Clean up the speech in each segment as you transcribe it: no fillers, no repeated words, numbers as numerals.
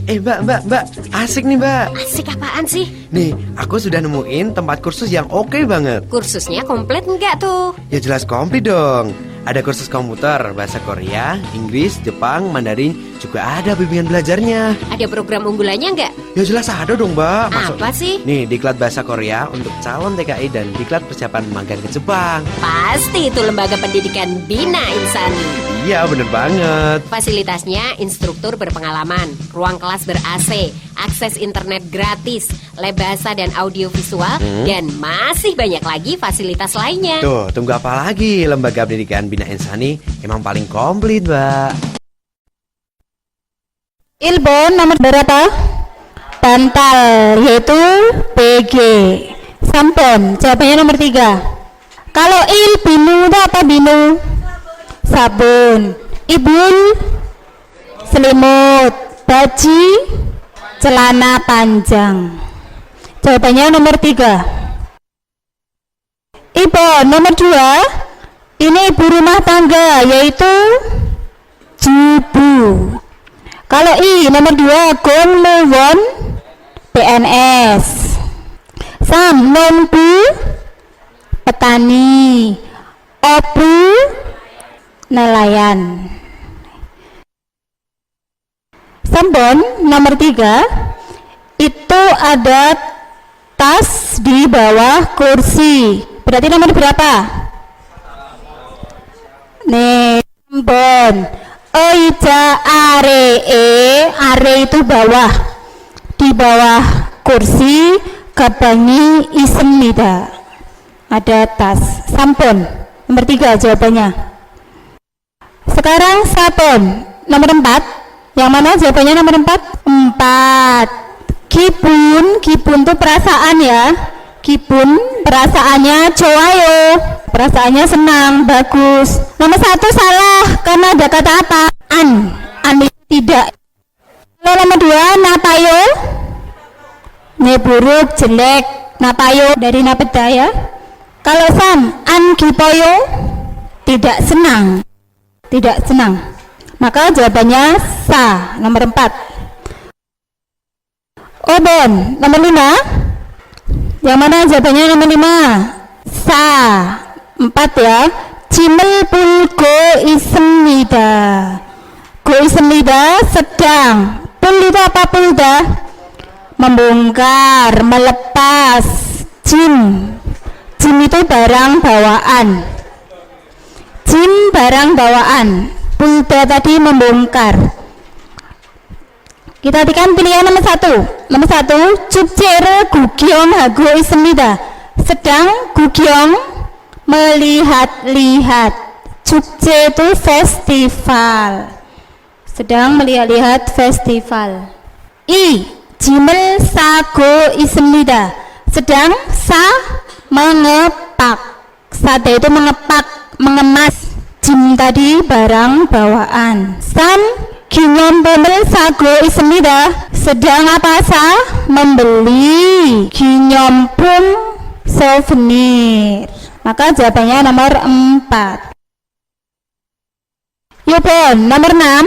Mbak, asik nih mbak. Asik apaan sih? Nih, aku sudah nemuin tempat kursus yang oke banget. Kursusnya komplit enggak tuh? Ya jelas komplit dong. Ada kursus komputer, bahasa Korea, Inggris, Jepang, Mandarin, juga ada bimbingan belajarnya. Ada program unggulannya enggak? Ya jelas ada dong mbak. Apa sih? Nih, diklat bahasa Korea untuk calon TKI dan diklat persiapan magang ke Jepang. Pasti itu lembaga pendidikan Bina Insani. Iya bener banget. Fasilitasnya instruktur berpengalaman, ruang kelas ber-AC, akses internet gratis, lab bahasa dan audio visual, dan masih banyak lagi fasilitas lainnya. Tuh, tunggu apa lagi? Lembaga pendidikan Bina Insani emang paling komplit, Mbak. Ilbon nomor berapa? Bantal, yaitu PG. Sampon, jawabannya nomor 3. Kalau il binu itu apa binu? Sabun. Ibul, selimut. Baji, celana panjang. Jawabannya nomor 3. Ibu nomor 2. Ini ibu rumah tangga, yaitu jubu. Kalau I nomor 2, gong muwon, PNS. Sam nonbu, petani. Obu, nelayan. Sambon nomor 3, itu ada tas di bawah kursi. Berarti nomor berapa? Nih, sambon. Oija are itu bawah. Di bawah kursi gabangi ismida. Ada tas. Sampon nomor 3 jawabannya. Sekarang sabon nomor 4. Yang mana jawabannya nomor 4? 4. Kibun itu perasaan ya. Kibun perasaannya coayo, perasaannya senang, bagus. Nomor 1 salah karena ada kata apa? An tidak. Kalau nomor 2 napayo, ini buruk, jelek. Napayo dari napeda ya. Kalau sam an gipoyo, tidak senang, maka jawabannya sa nomor 4. Obon nomor 5. Yang mana jawabannya nomor 5? Sa 4 ya. Cimel pulgo ismida. Go ismida sedang. Pul itu apa pulda? Membongkar, melepas. Jim itu barang bawaan. Jim barang bawaan. Pulda tadi membongkar. Kita artikan pilihan nomor 1. Nomor 1, 축제를 구경하고 있습니다. Sedang gugyong melihat-lihat. 축제 itu festival. Sedang melihat-lihat festival. I, 짐을 싸고 있습니다. Sedang mengepak. Sate itu mengepak, mengemas. Jim tadi barang bawaan. Sam 기념품을 사고 있습니다. sedang apa membeli 기념품 souvenir. Maka jawabannya nomor 4. Yopon nomor 6.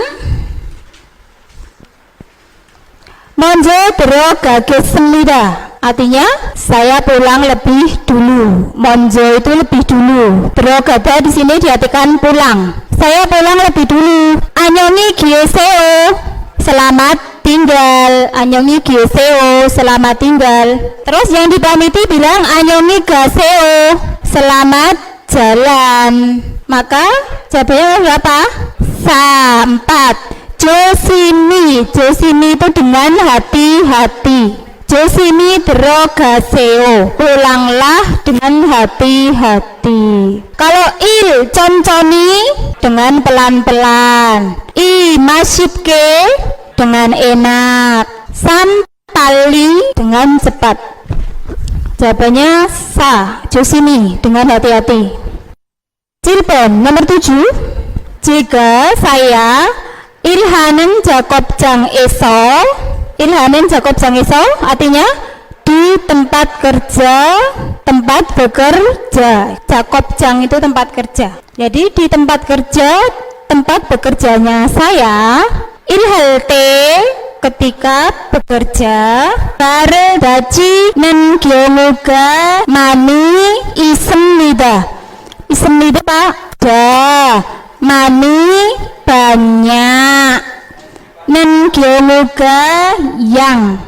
먼저 들어가겠습니다. Artinya saya pulang lebih dulu. Monjo itu lebih dulu. Terogada di sini diartikan pulang. Saya pulang lebih dulu. Anyongi gieseo. Selamat tinggal. Anyongi gieseo. Selamat tinggal. Terus yang dipamiti bilang anyongi gaseo. Selamat jalan. Maka jawabannya berapa? 4. Josimi. Josimi itu dengan hati-hati. Josimi 들어가세요. Pulanglah dengan hati-hati. Kalau il 천천히 dengan pelan-pelan. I 맛있게 dengan enak. Sam 빨리 dengan cepat. Jawabannya sa. Josimi dengan hati-hati. Cilpon nomor 7. Jika saya 일하는 작업장에서 일하는 작업장에서 artinya di tempat kerja, tempat bekerja. 작업장 itu tempat kerja. Jadi di tempat kerja, tempat bekerjanya saya. 일할 때 ketika bekerja. Bar daci nen gyomuga mani ismida. Ismida Pak, ada. Mani banyak. Nen gyomuga yang.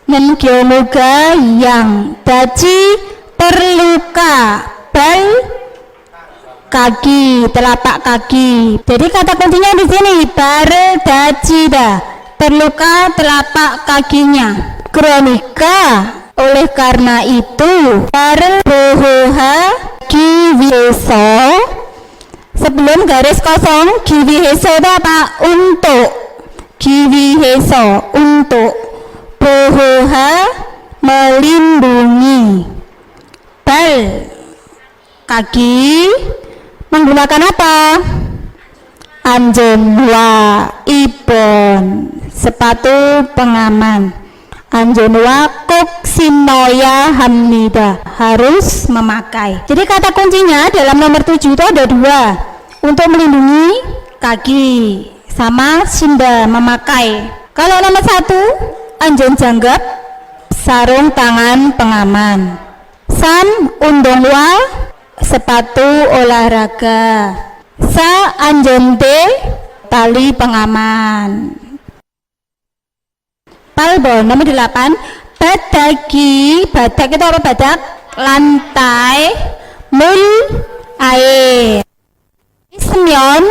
Nen gyomuga yang. Daci terluka. Bal kaki, telapak kaki. Jadi kata kuncinya di sini bar dacida, terluka telapak kakinya. Kronika. Oleh karena itu bar bohoha giwiheso, sebelum garis kosong giwiheso itu apa? Untuk. Giwiheso untuk. Bohoha melindungi. Bal kaki menggunakan apa? Anjonwa ibon, sepatu pengaman. Anjonwa koksinoya hamnida, harus memakai. Jadi kata kuncinya dalam nomor 7 itu ada 2, untuk melindungi kaki sama sinda, memakai. Kalau nomor 1 anjon janggap, sarung tangan pengaman. San undongwa, sepatu olahraga. Sa anjonte, tali pengaman. Palbon nomor 8, badaki. Badak itu apa badak? Lantai. Mul air. Semyon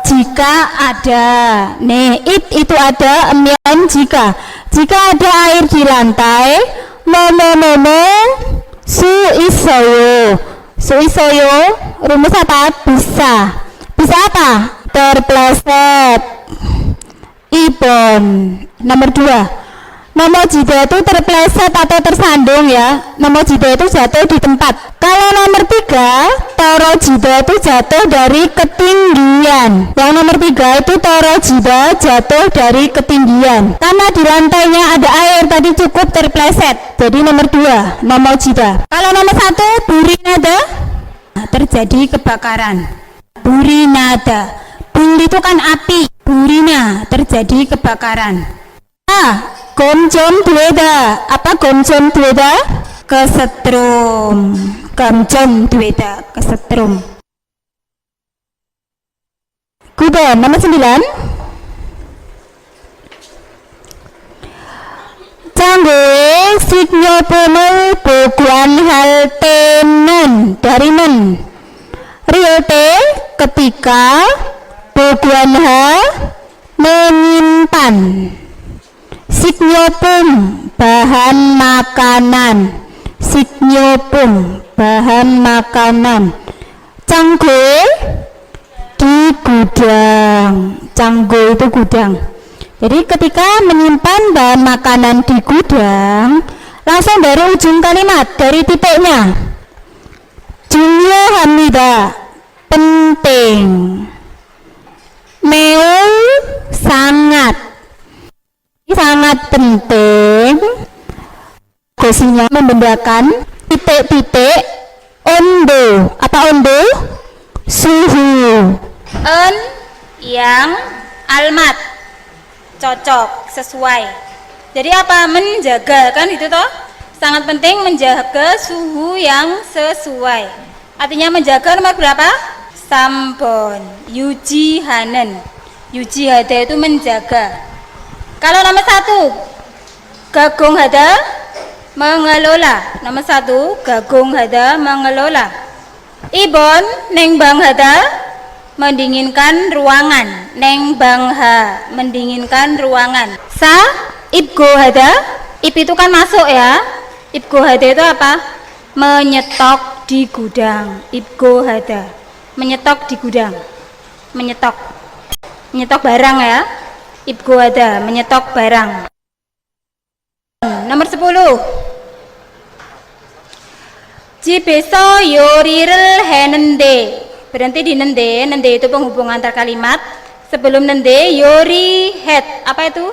jika ada. Nih, itu ada, emyon jika. Jika ada air di lantai, momo su isoyo. Su isoyo rumus apa? Bisa. Bisa apa? Terpleset. Ibon nomor 2. Nomor jida itu terpleset atau tersandung ya. Nomor jida itu jatuh di tempat. Kalau nomor 3, toro jida itu jatuh dari ketinggian. Yang nomor 3 itu toro jida jatuh dari ketinggian. Karena di lantainya ada air tadi cukup terpleset. Jadi nomor 2, nomor jida. Kalau nomor 1, burinada, terjadi kebakaran. Burinada. Buri itu kan api. Burina, terjadi kebakaran. Gomjom dueda. Apa gomjom dueda? Kesetrum. Gomjom dueda, kesetrum. Kuda nomor 9. Canggoe signopomel boguan haltenen dari men. Riote ketika, boguan ha menyimpan. Signopum bahan makanan. Signopum bahan makanan. Canggoe di gudang. Canggoe itu gudang. Jadi ketika menyimpan bahan makanan di gudang, langsung dari ujung kalimat, dari titiknya. Jumyohamnida, penting. Meu sangat. Sangat penting. Gosinya membedakan titik-titik ondo. Apa ondo? Suhu. Yang almat, cocok, sesuai. Jadi apa? Menjaga, kan itu toh? Sangat penting menjaga suhu yang sesuai. Artinya menjaga nomor berapa? Sampon. Yuji hanen. Yuji hada itu menjaga. Kalau nomor 1, gagung hada, mengelola. Nomor 1, gagung hada, mengelola. Ibon, neng bang hada, mendinginkan ruangan. Neng bang ha, mendinginkan ruangan. Sa, ibgo hada, ib itu kan masuk ya. Ibgo hada itu apa? Menyetok di gudang. Ibgo hada, menyetok di gudang. Menyetok. Menyetok barang ya. Ibgo hada, menyetok barang. Nomor 10. Jibeso yorirel henende. Berhenti di nende. Nende itu penghubung antar kalimat. Sebelum nende yori het. Apa itu?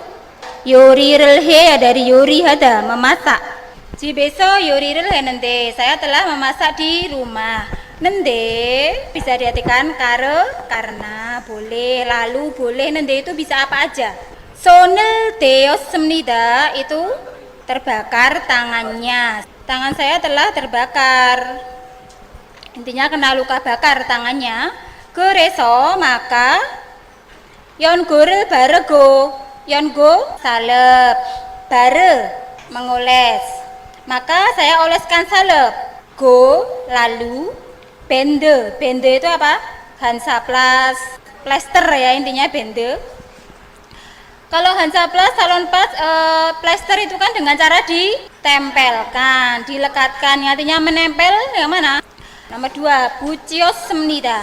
Yorirel he dari yori hada, memasak. Jibeso yorirel henende. Saya telah memasak di rumah. Nende bisa diartikan karena, boleh, lalu, boleh. Nende itu bisa apa aja. 손을 대었습니다. Itu terbakar tangannya. Tangan saya telah terbakar. Intinya kena luka bakar tangannya. 그래서 maka 연고를 바르고 연고 salep, bare mengoles. Maka saya oleskan salep. Go lalu bende. Bende itu apa? Hansaplast, plester ya intinya bende. Kalau Hansaplast, Salonpas, plester itu kan dengan cara ditempelkan, dilekatkan, artinya menempel yang mana? Nomor 2, buciossemnida.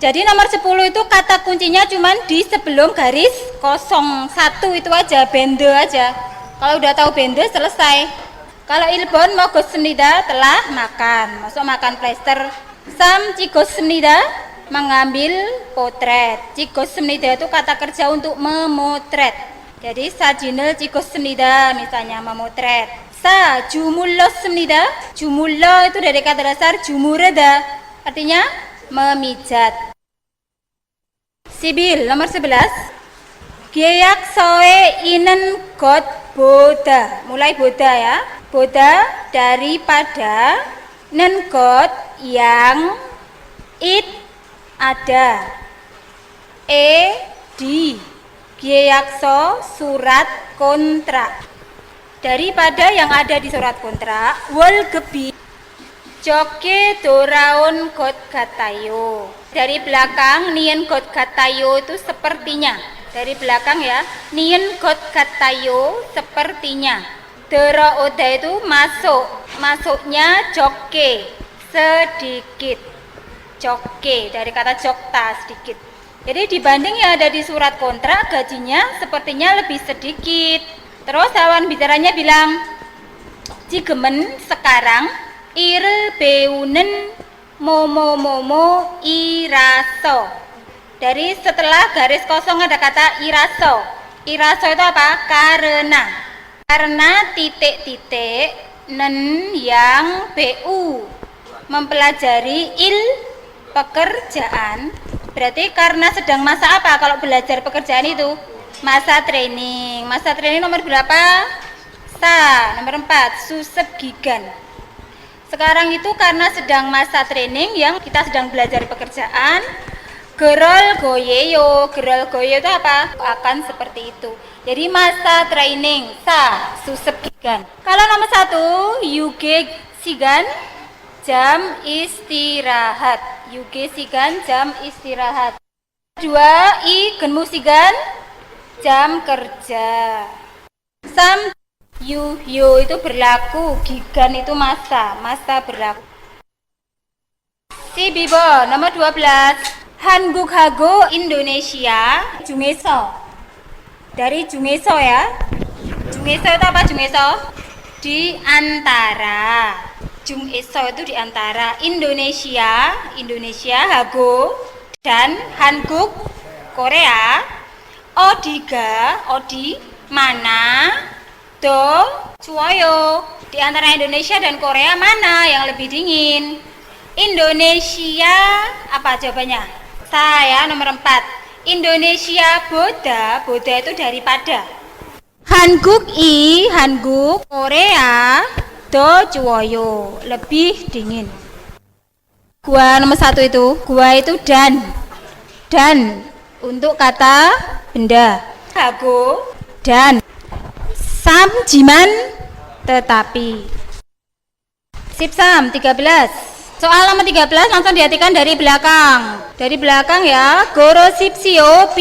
Jadi nomor 10 itu kata kuncinya cuman di sebelum garis 01 itu aja, bende aja. Kalau udah tahu bende selesai. Kalau ilbon mogossemnida telah makan, masuk makan plester. Sam cigossemnida mengambil potret. Cigossemnida itu kata kerja untuk memotret. Jadi sajinel cigossemnida misalnya memotret. Sa jumulossemnida. Jumullo itu dari kata dasar jumureda, artinya memijat. Sibil nomor 11. Geaksoe inen got boda. Mulai boda ya. Boda daripada nengot yang it ada. Di Gyakso surat kontrak. Daripada yang ada di surat kontrak. Wal gebi joke doraun got gatayo. Dari belakang nien got gatayo itu sepertinya. Dari belakang ya, nien got gatayo sepertinya. Dera oda itu masuk. Masuknya joke sedikit. Joke dari kata jokta sedikit. Jadi dibanding yang ada di surat kontrak gajinya sepertinya lebih sedikit. Terus lawan bicaranya bilang cigemen sekarang ir beunen momo iraso. Dari setelah garis kosong ada kata iraso. Iraso itu apa? Karena titik-titik nen yang bu mempelajari pekerjaan. Berarti karena sedang masa apa kalau belajar pekerjaan itu? Masa training. Masa training nomor berapa? Nomor 4, susep gigan. Sekarang itu karena sedang masa training yang kita sedang belajar pekerjaan. Gerol goyeyo. Gerol goyeyo itu apa? Akan seperti itu. Jadi masa training susep gigan. Kalau nomor 1 yuge sigan jam istirahat. Yuge sigan jam istirahat. 2 genmusigan jam kerja. Sam yo itu berlaku, gigan itu masa berlaku. Si Bibo nomor 12. Hanguk Hago Indonesia Jungeso. Dari Jungeso ya. Jungeso itu apa Jungeso? Di antara. Jungeso itu di antara. Indonesia Hago dan Hanguk Korea. Odi mana? Do Cuoyo. Di antara Indonesia dan Korea mana yang lebih dingin? Indonesia apa jawabannya? Saya nomor 4. Indonesia boda itu daripada. Hanguk Korea do Cuoyo lebih dingin. Gua nomor 1 itu. Gua itu dan untuk kata benda. Hago dan. Sam jiman tetapi. Sipsam 13. Soal nomor 13 langsung diartikan dari belakang. Dari belakang ya. Gorosipsio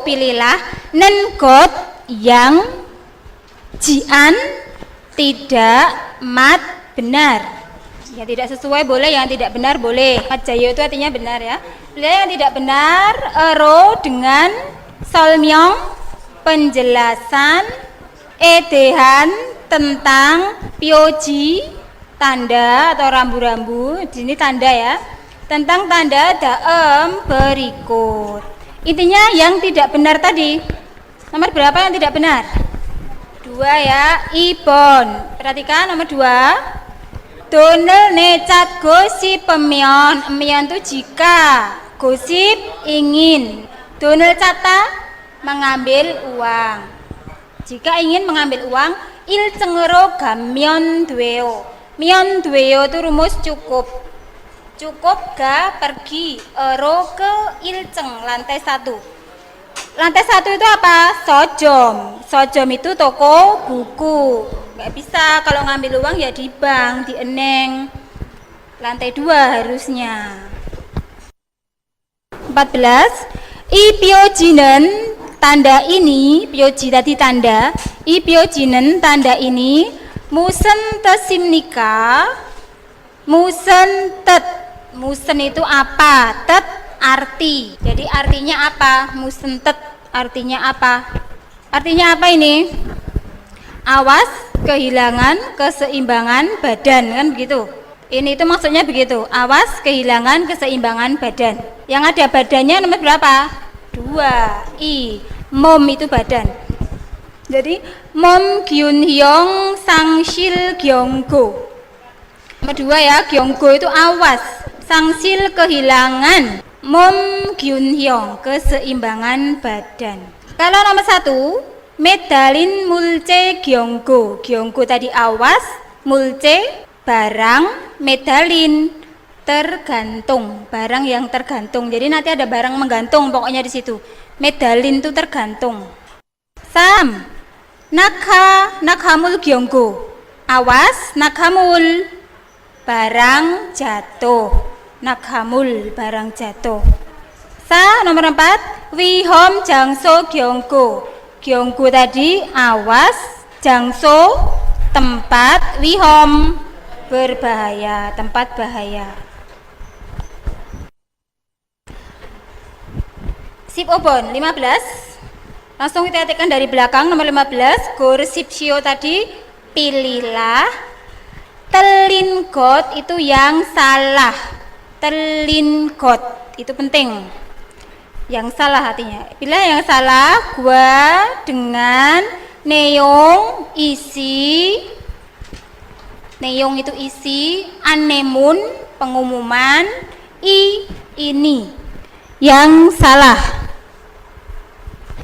pilihlah nengot yang jian tidak mat benar. Ya tidak sesuai boleh, yang tidak benar boleh. Mat jayo itu artinya benar ya. Pilih yang tidak benar. Ero dengan solmyong penjelasan edehan tentang pioji tanda atau rambu-rambu. Di sini tanda ya. Tentang tanda daem berikut. Intinya yang tidak benar tadi. Nomor berapa yang tidak benar? 2 ya. Ibon. Perhatikan nomor 2. Donel necat gosip pemion. Emion itu jika. Gosip ingin. Donald Cata mengambil uang. Jika ingin mengambil uang, 일증으로 가면 돼요. 면 돼요 itu rumus cukup. Cukup ga pergi, ero ke ilceng, lantai 1. Lantai 1 itu apa? Sojom. Sojom itu toko buku. Nggak bisa kalau ngambil uang ya di bank, di eneng. Lantai 2 harusnya. 14. 이 뼈지는 tanda ini, 뼈지 tadi tanda. 이 뼈지는 tanda ini 무슨 뜻입니까? 무슨 뜻. 무슨 itu apa? 뜻 arti. Jadi artinya apa? 무슨 뜻 artinya apa? Artinya apa ini? Awas kehilangan keseimbangan badan, kan begitu. Ini itu maksudnya begitu. Awas kehilangan keseimbangan badan. Yang ada badannya nomor berapa? 2. I. Mom itu badan. Jadi mom gyunhyong sangsil gyonggo. Nomor 2 ya, gyonggo itu awas. Sangsil kehilangan. Mom gyunhyong keseimbangan badan. Kalau nomor 1, medalin mulce gyonggo. Gyonggo tadi awas, mulce barang, medalin tergantung, barang yang tergantung. Jadi nanti ada barang menggantung pokoknya di situ. Medalin itu tergantung. 3. Nakhamul gyonggo. Awas, nakhamul barang jatuh. Nakhamul barang jatuh. Nomor 4, wihom jangso gyonggo. Gyonggo tadi awas, jangso tempat, wihom berbahaya, tempat bahaya. Sip obon 15. Langsung kita ketikkan dari belakang nomor 15. Gorsipsio tadi pilihlah. Telingot itu yang salah. Telingot itu penting. Yang salah artinya. Pilih yang salah. Gua dengan neong isi. Neong itu isi, anemun pengumuman, ini yang salah.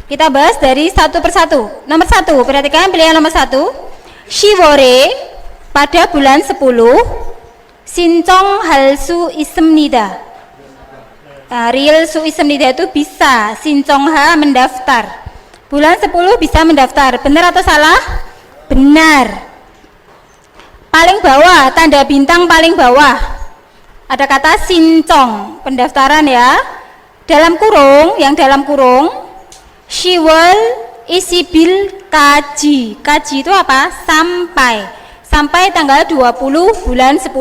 Kita bahas dari satu persatu. Nomor 1, perhatikan pilihan nomor 1. Shiwore pada bulan 10 Sincong halsu ismnida. Real su ismnida itu bisa. Sincong ha mendaftar. Bulan 10 bisa mendaftar. Benar atau salah? Benar. Paling bawah, tanda bintang paling bawah ada kata sincong, pendaftaran ya. Dalam kurung, yang dalam kurung, she will isibil kaji. Kaji itu apa? Sampai tanggal 20 bulan 10.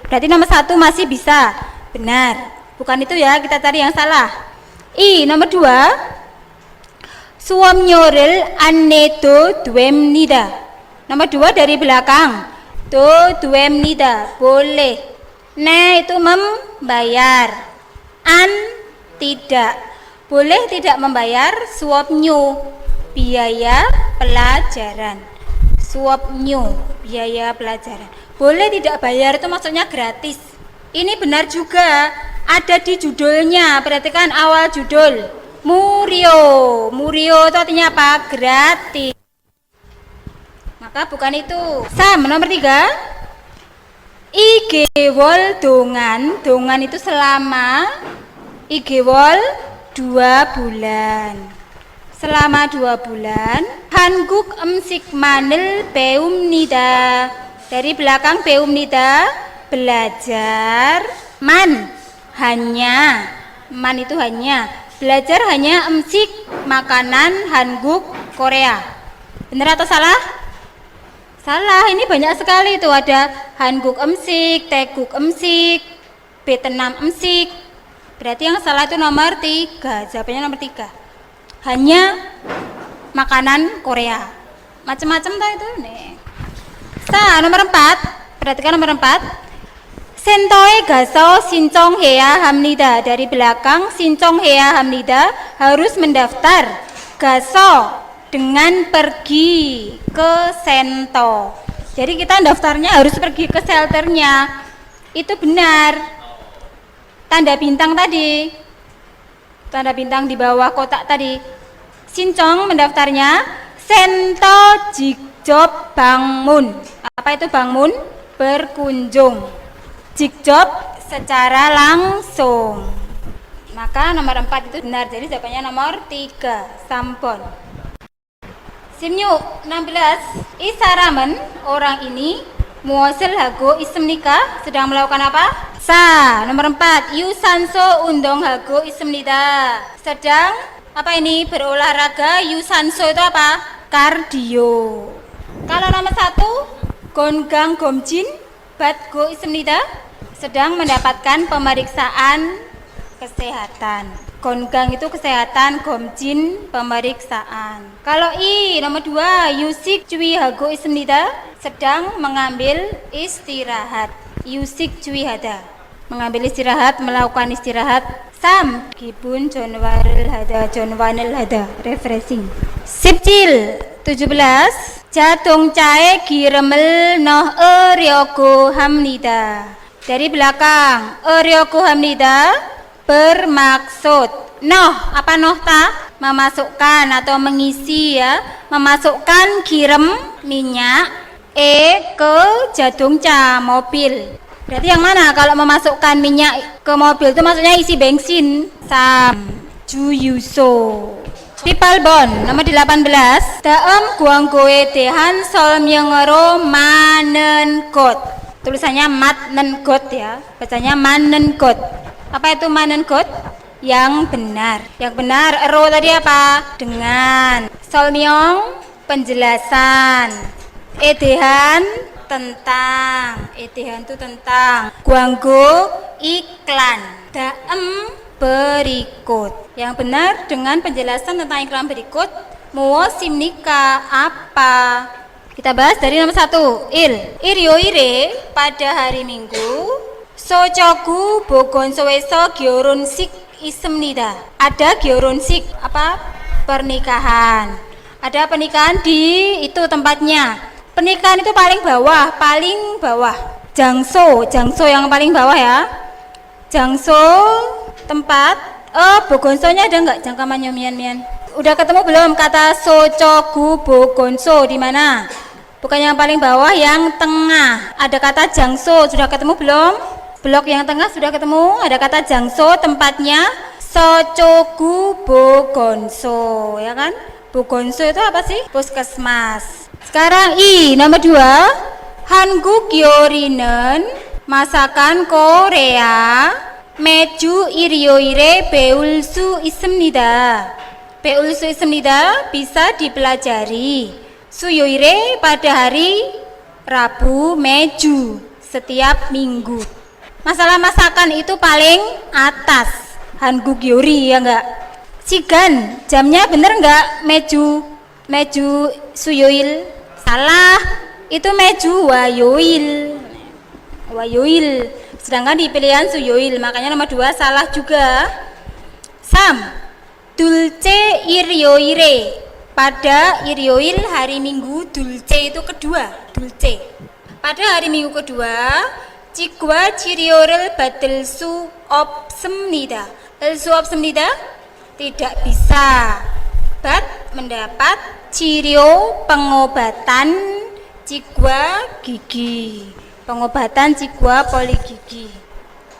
Berarti nomor 1 masih bisa. Benar. Bukan itu ya, kita cari yang salah. Nomor 2. 수업료를 안내도 됩니다. Nomor 2 dari belakang. 됩니다. Boleh. Itu membayar. Tidak. Boleh tidak membayar suapnyo, biaya pelajaran. Suapnyo, biaya pelajaran. Boleh tidak bayar itu maksudnya gratis. Ini benar juga. Ada di judulnya. Perhatikan awal judul. Murio. Murio itu artinya apa? Gratis. Maka bukan itu. Nomor 3. Igewol dongan. Dongan itu selama. Igewol 2 bulan. Selama 2 bulan. Hanguk manil beumnida. Dari belakang beumnida, belajar. Hanya. Man itu hanya. Belajar hanya makanan Hanguk Korea. Benar atau salah? Salah, ini banyak sekali itu. Ada Hanguk Teguk Vietnam Berarti yang salah itu nomor 3. Jawabannya nomor 3. Hanya makanan Korea. Macam-macam tuh itu nih. Nomor 4. Perhatikan nomor 4. Sentoe gaso sincong hea hamnida. Dari belakang sincong hea hamnida, harus mendaftar. Gaso dengan pergi ke sento. Jadi kita daftarnya harus pergi ke shelternya. Itu benar. Tanda bintang tadi. tanda bintang di bawah kotak tadi. Sincong mendaftarnya. Sento jikjob bangmun. Apa itu bangmun? Berkunjung. Jikjob secara langsung. Maka nomor 4 itu benar. Jadi jawabannya nomor 3, Sampon. Simyu 16. Isaramen, orang ini muasil hago isem nikah sedang melakukan apa? Sa. Nomor 4. Yusanso undong hago isem nikah sedang apa ini? Berolahraga. Yusanso itu apa? Kardio. Kalau nomor 1, Gonggang Gomjin Batgo Ismnida sedang mendapatkan pemeriksaan kesehatan. Gonggang itu kesehatan, Gomjin pemeriksaan. Kalau I nomor 2, Yusik Cui Hago Ismnida sedang mengambil istirahat. Yusik Cui Hada mengambil istirahat, melakukan istirahat. Sam Gibun Jonwaril Hada refreshing. Sipcil 17. Jadong cae giremel noh eryogo hamnida. Dari belakang, eryogo hamnida bermaksud noh. Apa noh ta? Memasukkan atau mengisi ya. Memasukkan girem minyak ke jadong ca mobil. Berarti yang mana kalau memasukkan minyak ke mobil itu maksudnya isi bensin. Sam Juyuso. Pipalbon nomor 18. Daem guanggoe dehan sol myengero manenkot. Tulisannya matnenkot ya. Bacanya manenkot. Apa itu manenkot? Yang benar. Yang benar ero tadi apa? Dengan. Solmyong penjelasan. Edehan tentang. Edehan itu tentang. Guanggo iklan. Daem berikut. Yang benar dengan penjelasan tentang iklan berikut. Muo simnika apa? Kita bahas dari nomor 1. Iryoire pada hari Minggu. Socogu bogon soweso gyoronsik ismnida. Ada gyoronsik apa? Pernikahan. Ada pernikahan di itu tempatnya. Pernikahan itu paling bawah. Jangso yang paling bawah ya. Jangso tempat. Bogonsonya ada enggak? Jangkamannya mian. Udah ketemu belum kata socogu bogonso di mana? Bukan yang paling bawah, yang tengah. Ada kata jangso, sudah ketemu belum? Blok yang tengah sudah ketemu, ada kata jangso, tempatnya socogu bogonso, ya kan? Bogonso itu apa sih? Puskesmas. Sekarang I nomor 2. Hanguk yorinen, masakan Korea. Meju iryoire beulsu ismnida. Beulsu ismnida bisa dipelajari. Suyoire pada hari Rabu, meju setiap minggu. Masalah masakan itu paling atas. Hanguk yori ya enggak? Sigan, jamnya bener enggak? Meju suyoil. Salah, itu meju wayoil. Sedangkan di pilihan suyoil, makanya nomor 2 salah juga. Sam dulce iryoire. Pada iryoil hari Minggu, dulce itu kedua, dulce. Pada hari Minggu kedua, cikwa ciryorel badelsu opsemnida. Elsu opsemnida tidak bisa. Bat mendapat cirio pengobatan cikwa gigi. Pengobatan cikwa poligigi.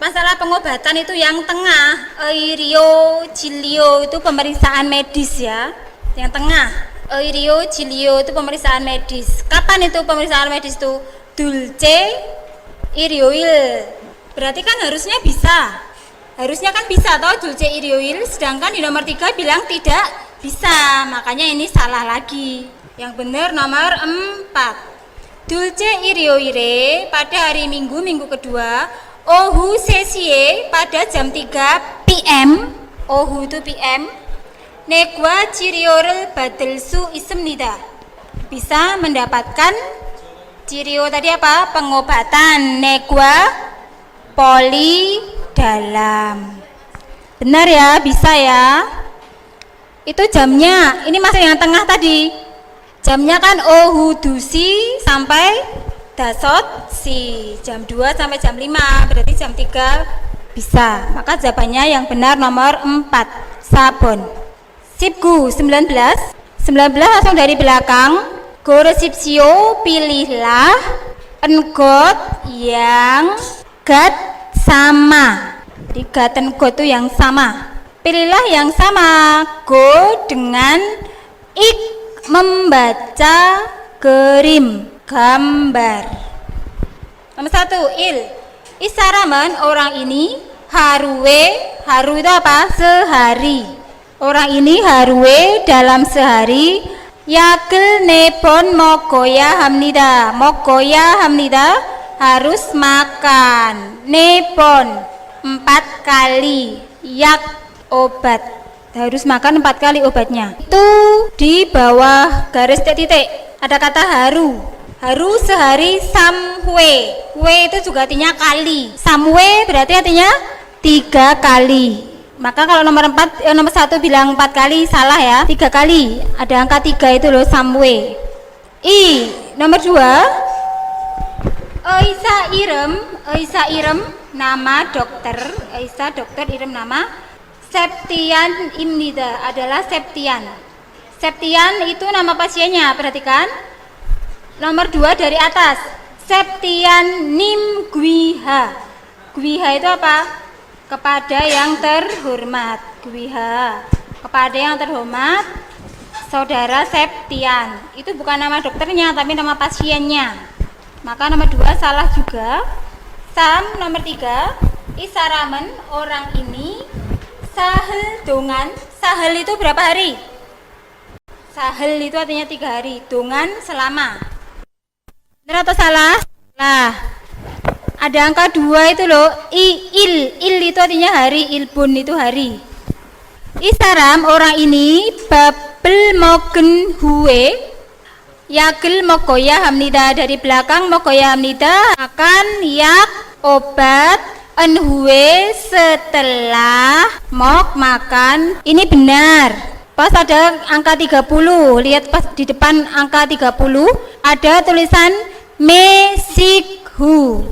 Masalah pengobatan itu yang tengah. Eirio, cilio itu pemeriksaan medis ya. Yang tengah. Eirio, cilio itu pemeriksaan medis. Kapan itu pemeriksaan medis itu? Dulce, irioil. Berarti kan harusnya bisa. Harusnya kan bisa toh dulce irioil. Sedangkan di nomor 3 bilang tidak bisa. Makanya ini salah lagi. Yang benar nomor 4. Dulce iryoire pada hari Minggu, minggu kedua. Ohu sesie pada jam 3 PM. Ohu itu PM. Negwa ciryorel badelsu ismnida. Bisa mendapatkan cirio tadi apa? Pengobatan. Negwa poli dalam. Benar ya, bisa ya. Itu jamnya. Ini masih yang tengah tadi. Jamnya kan ohudusi sampai dasot si jam 2 sampai jam 5, berarti jam 3 Bisa. Maka jawabannya yang benar nomor 4, sabon. Sipgu 19 langsung dari belakang. Go resipsio, pilihlah enggot yang gat sama. Jadi gat enggot itu yang sama. Pilihlah yang sama. Go dengan ik, membaca gerim, gambar. Nomor 1, il. Isaraman, orang ini. Haruwe, haru itu apa? Sehari. Orang ini haruwe dalam sehari. Yakil nepon mokoya hamnida. Mokoya hamnida, harus makan. Nepon 4 kali. Yak, obat, harus makan 4 kali obatnya. Itu di bawah garis titik ada kata haru. Haru sehari samwe. We itu juga artinya kali. Samwe berarti artinya 3 kali. Maka kalau nomor 1 bilang 4 kali salah ya, 3 kali. Ada angka 3 itu loh, samwe. I, nomor 2. Oisa Irem, nama dokter. Oisa dokter, Irem nama. Septian Imnida adalah Septian. Septian itu nama pasiennya, perhatikan. Nomor 2 dari atas. Septian Nim Gwiha. Gwiha itu apa? Kepada yang terhormat. Gwiha, kepada yang terhormat saudara Septian. Itu bukan nama dokternya tapi nama pasiennya. Maka nomor 2 salah juga. Sam, nomor 3. Isaramen, orang ini. Sahel dongan. Sahel itu berapa hari? Sahel itu artinya 3 hari. Dongan selama. Benar atau salah? Nah, ada angka 2 itu loh. Il itu artinya hari. Ilbun itu hari. Isaram, orang ini. Babel mogen huwe. Yakil mokoya hamnida, dari belakang mokoya hamnida, akan yak, obat, enhuwe, setelah mok, makan. Ini benar. Pas ada angka 30, lihat pas di depan angka 30 ada tulisan mesikhu.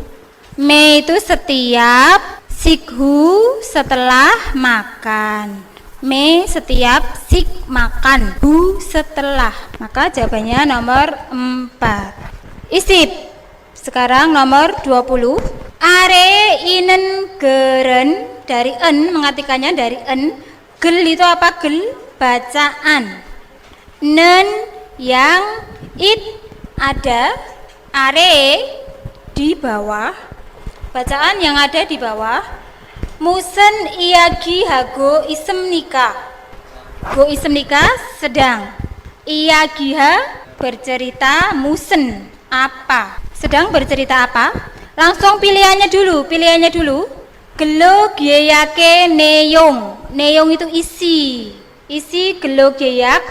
Me itu setiap, sikhu setelah makan. Me setiap, sik makan, hu setelah. Maka jawabannya nomor 4. Isip. Sekarang nomor 20. Are inen geren, dari en, mengartikannya dari en. Gel itu apa? Gel, bacaan. Nen, yang, it, ada. Are, di bawah. Bacaan yang ada di bawah. Musen iagi hago isem nikah. Go isem nikah sedang. Iagiha bercerita, musen apa? Sedang bercerita apa? Langsung pilihannya dulu. Gelo geyake neyong. Neyong itu isi. Isi gelo geyak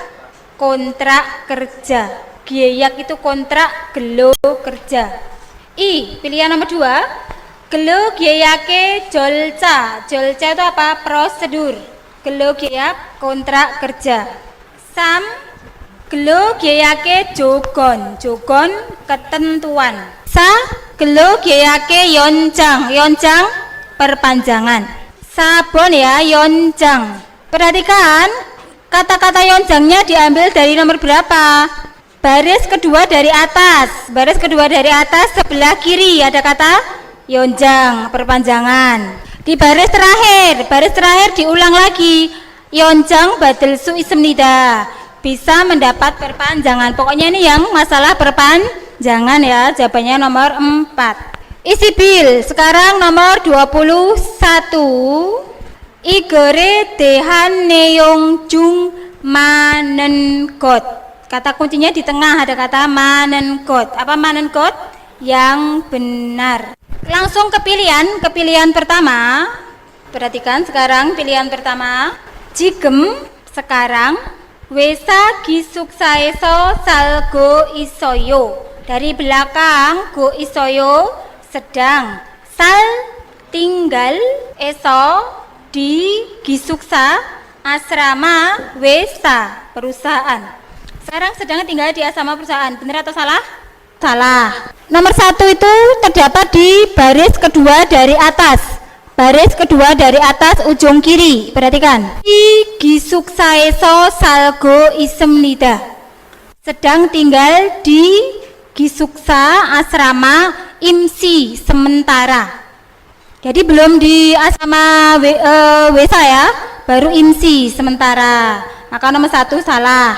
kontrak kerja. Geyak itu kontrak, gelo kerja. I, pilihan nomor 2. Gelo geyake jolca. Jolca itu apa? Prosedur. Gelo geyak kontrak kerja. Sam, gelo geyake jogon. Jogon ketentuan. Sa, gelo geyake yoncang. Yoncang perpanjangan. Sabon ya, yoncang. Perhatikan, kata-kata yoncangnya diambil dari nomor berapa? Baris kedua dari atas. Baris kedua dari atas sebelah kiri ada kata yonjang, perpanjangan. Di baris terakhir diulang lagi. Yonjang badal su isem nida, bisa mendapat perpanjangan. Pokoknya ini yang masalah perpanjangan ya. Jawabannya nomor 4. Isi bil. Sekarang nomor 21. Igere dehan neyong jung manenkot. Kata kuncinya di tengah ada kata manenkot. Apa manenkot? Yang benar. Langsung ke pilihan pertama. Perhatikan sekarang pilihan pertama. Jigem, sekarang. Wesa gisuksaeso salgo isoyo. Dari belakang go isoyo, sedang. Sal, tinggal. Eso, di gisuksa, asrama. Wesa, perusahaan. Sekarang sedang tinggal di asrama perusahaan. Benar atau salah? Salah. Nomor 1 itu terdapat di baris kedua dari atas. baris kedua dari atas ujung kiri. Perhatikan. I gisuksaeso salgo isemnida. Sedang tinggal di Gisuksa asrama IMSI sementara. Jadi belum di asrama Wesa ya, baru IMSI sementara. Maka nomor 1 salah.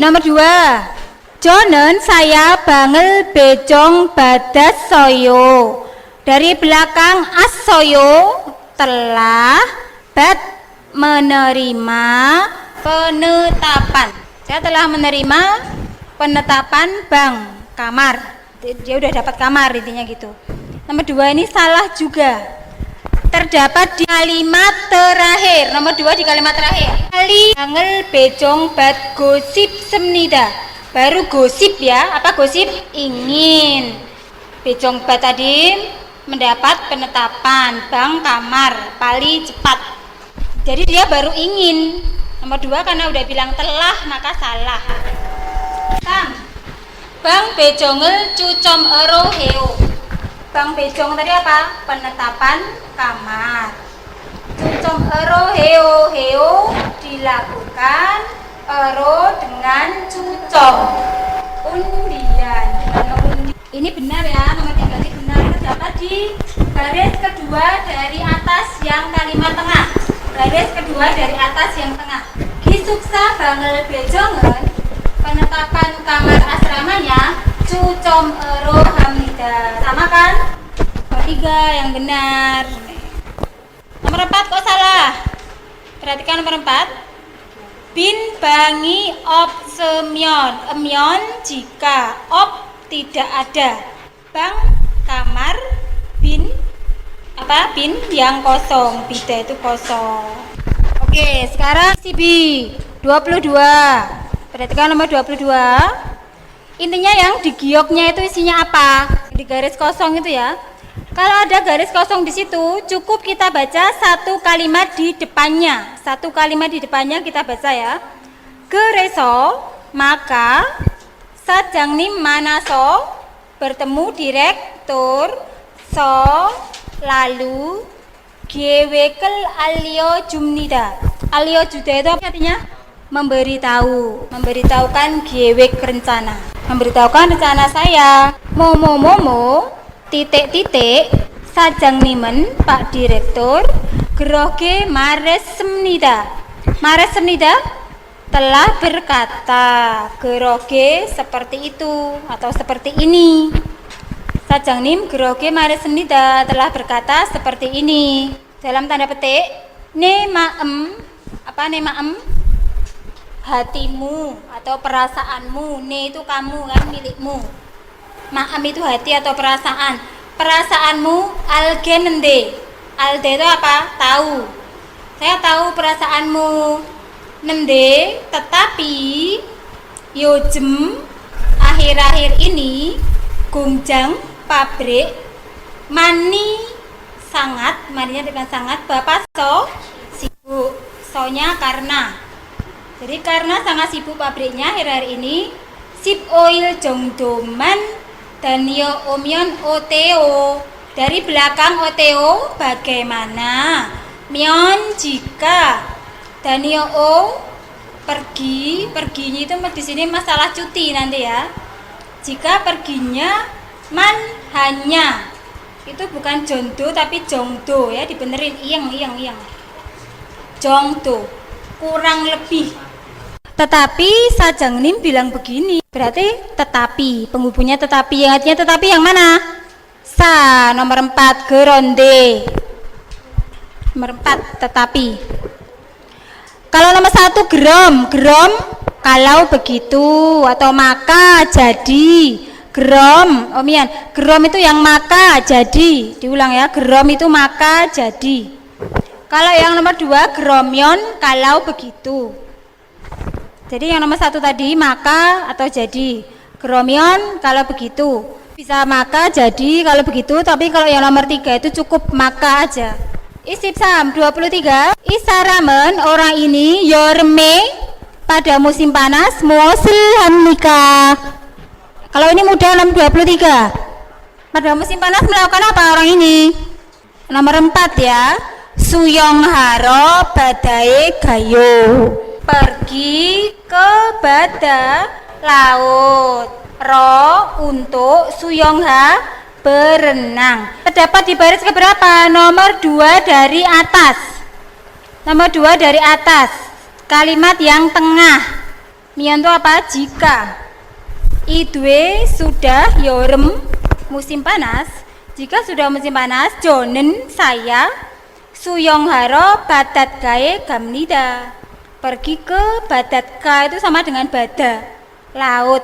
Nomor 2. Jonen saya bangel bejong badas soyo. Dari belakang as soyo telah menerima penetapan. Saya telah menerima penetapan bank kamar. Dia udah dapat kamar, intinya gitu. Nomor 2 ini salah juga. Terdapat di kalimat terakhir. Nomor 2 di kalimat terakhir. Kali angel bejong bat gosip semnida. Baru gosip ya. Apa gosip? Ingin. Bejong bat tadi mendapat penetapan bank kamar paling cepat. Jadi dia baru ingin. Nomor 2 karena udah bilang telah maka salah. Bang bejongel cucom ero heo. Bang bejong tadi apa? Penetapan kamar. Cucom ero heo dilakukan ero dengan cucom. Undian. Ini benar ya, nomor 3 ini benar. Terdapat di garis kedua dari atas yang kalimat tengah. Garis kedua dari atas yang tengah. Gisuksa bangel bejongen. Penetapan kamar asramanya cucom ero hamida. Sama kan? Nomor 3 yang benar. Nomor 4 kok salah? Perhatikan nomor 4. Bin bangi op semyon. Emyon jika op tidak ada. Bang kamar bin apa? Bin yang kosong. Bida itu kosong. Oke, sekarang si B 22. Perhatikan nomor 22. Intinya yang di gioknya itu isinya apa? Di garis kosong itu ya. Kalau ada garis kosong di situ, cukup kita baca satu kalimat di depannya. Satu kalimat di depannya kita baca ya. Gereso, maka sajangnim manaso, bertemu direktur, so, lalu gewekel alio jumnida. Alio juda itu apa artinya? Memberitahukan gewek rencana, memberitahukan rencana saya. Momo titik sajang nimen Pak Direktur geroge mares semnida telah berkata. Geroge seperti itu atau seperti ini. Sajang nim geroge mares semnida telah berkata seperti ini. Dalam tanda petik nemaem apa nemaem? Hatimu atau perasaanmu. Ne itu kamu kan, milikmu. Ma'am itu hati atau perasaan. Perasaanmu algenende. Alde itu apa? Tahu. Saya tahu perasaanmu. Nende, tetapi yojem akhir-akhir ini gunjang pabrik mani sangat, maninya dengan sangat Bapak sibuk. Sonya karena. Jadi karena sangat sibuk pabriknya akhir-akhir ini, sip oil jongdoman dan yo omyon oteo. Dari belakang oteo bagaimana? Myon jika dan yo o perginya itu di sini masalah cuti nanti ya. Jika perginya man hanya itu bukan jondo tapi jongdo ya, dibenerin iyang. Jongdo kurang lebih. Tetapi Sajangnim bilang begini, berarti tetapi, penghubungnya tetapi, yang artinya tetapi yang mana? Sa, nomor 4, geronde. Nomor 4, tetapi. Kalau nomor 1, gerom, kalau begitu, atau maka, jadi. Gerom, gerom itu yang maka, jadi. Diulang ya, gerom itu maka, jadi. Kalau yang nomor 2, geromyon, kalau begitu. Jadi yang nomor 1 tadi maka atau jadi. Geromyon kalau begitu. Bisa maka jadi kalau begitu, tapi kalau yang nomor 3 itu cukup maka aja. Isip Sam 23. Isaramen orang ini yorme pada musim panas muosil hamnika. Kalau ini mudah nomor 23. Pada musim panas melakukan apa orang ini? Nomor 4 ya. Suyong haro badae gayo. Pergi ke bada laut. Ro untuk suyongha berenang. Terdapat di baris keberapa? Nomor 2 dari atas. Nomor 2 dari atas. Kalimat yang tengah. Mian itu apa? Jika. Idwe sudah yorem musim panas. Jika sudah musim panas, jonen saya suyongharo badat gae gamnida. Pergi ke badat ka itu sama dengan bada, laut.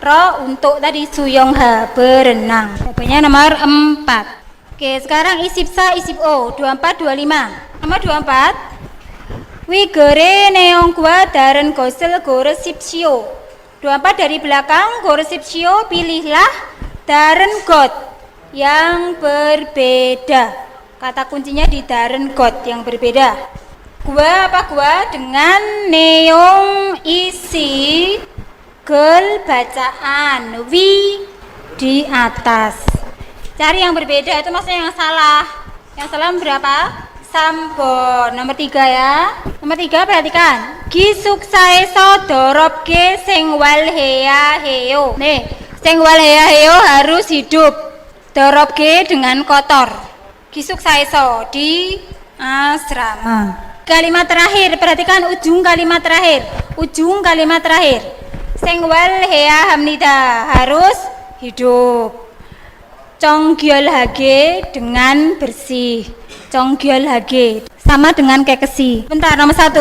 Ro untuk tadi suyongha berenang. Jawabannya nomor 4. Oke, sekarang isip sa isip o 24 25. Nomor 24. Wigere neong gua daren gosel goresipsio. 24 dari belakang goresipsio, pilihlah daren got yang berbeda. Kata kuncinya di daren got yang berbeda. Gua apa gua dengan neong isi gel bacaan wi di atas. Cari yang berbeda, itu maksudnya yang salah. Yang salah berapa? Sampon. Nomor 3 ya. Nomor 3 perhatikan. Gisuk saeso dorobke sing wal heya heyo. Nih, sing wal heya heyo harus hidup. Dorobke dengan kotor. Gisuk saeso di asrama. Kalimat terakhir, perhatikan ujung kalimat terakhir. Ujung kalimat terakhir. Sing wal heya hamnida harus hidup. Conggyol hage dengan bersih. Conggyol hage sama dengan kekesi. Bentar, nomor 1.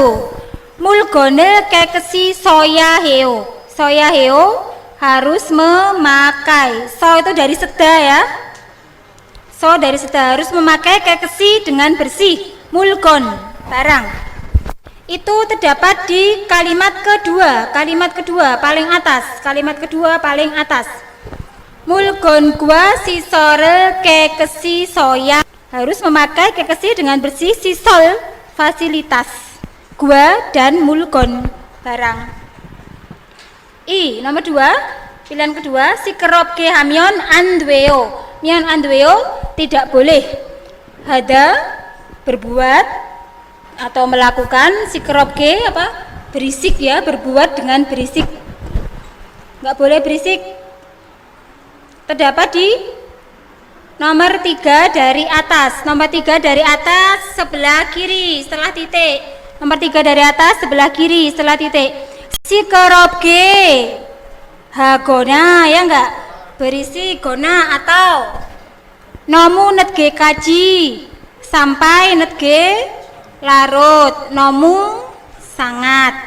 Mulgone kekesi soya heo. Soya heo harus memakai. So itu dari seda ya. So dari seda harus memakai kekesi dengan bersih. Mulgon barang. Itu terdapat di kalimat kedua. Kalimat kedua paling atas. Kalimat kedua paling atas. Mulgon gua sisore kekesi soya harus memakai kekesi dengan bersih. Sisol fasilitas. Gua dan mulgon barang. I nomor 2 pilihan kedua si keropke hamyon andweo. Mion andweo tidak boleh. Hada berbuat atau melakukan, si keropke apa? Berisik ya, berbuat dengan berisik. Enggak boleh berisik. Terdapat di nomor 3 dari atas. Nomor 3 dari atas sebelah kiri setelah titik. Nomor 3 dari atas sebelah kiri setelah titik. Si keropke hagona ya enggak berisi gona atau nomu netge kaji sampai netge larut. Nomu sangat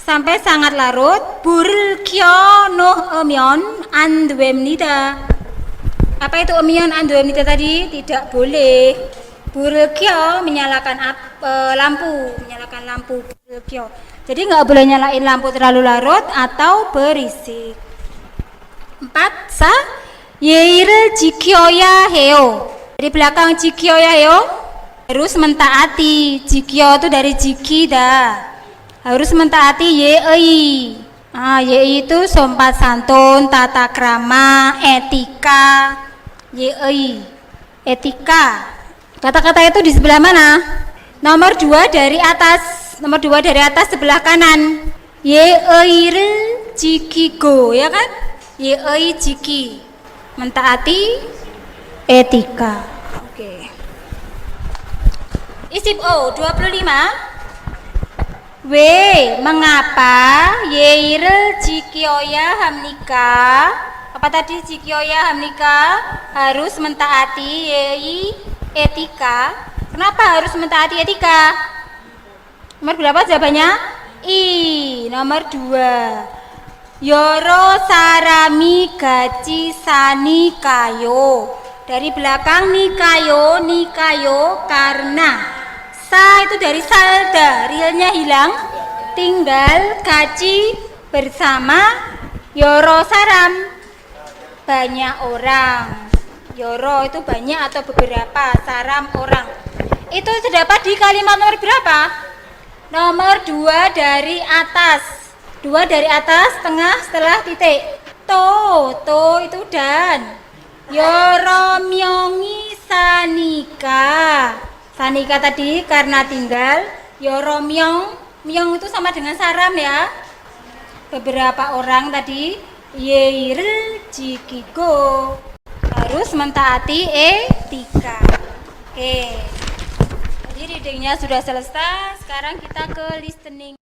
sampai sangat larut. Buril kyo noh emyon andwemnida. Apa itu emyon andwemnida tadi? Tidak boleh. Buril kyo menyalakan lampu, menyalakan lampu buril kyo. Jadi nggak boleh nyalain lampu terlalu larut atau berisik. 4. Sa yeire jikyoya heo. Dari belakang jikyoya heo harus mentaati. Jikyo itu dari jiki dah. Harus mentaati yei. Yei itu sopan santun, tata krama, etika. Yei. Etika. Kata-kata itu di sebelah mana? Nomor 2 dari atas. Nomor 2 dari atas sebelah kanan. Yeeir jikigo ya kan? Yeei jiki. Mentaati etika. Oke. Isip O 25. W. Mengapa yeir jikioya hamnika? Apa tadi jikioya hamnika? Harus mentaati yei etika. Kenapa harus mentaati etika? Nomor berapa jawabannya? I. Nomor 2. Yoro sarami gaci sani kayo. Dari belakang nikayo, nikayo karena. Sa itu dari salda, realnya hilang. Tinggal gaci bersama. Yoro saram banyak orang. Yoro itu banyak atau beberapa. Saram orang. Itu terdapat di kalimat nomor berapa? Nomor 2 dari atas. 2 dari atas, tengah setelah titik. To itu dan. Yoro myongi Sanika. Sanika tadi karena tinggal. Yoro myong. Myong itu sama dengan saram ya. Beberapa orang tadi yeirel jikiko harus mentaati etika. Oke. Jadi readingnya sudah selesai. Sekarang kita ke listening.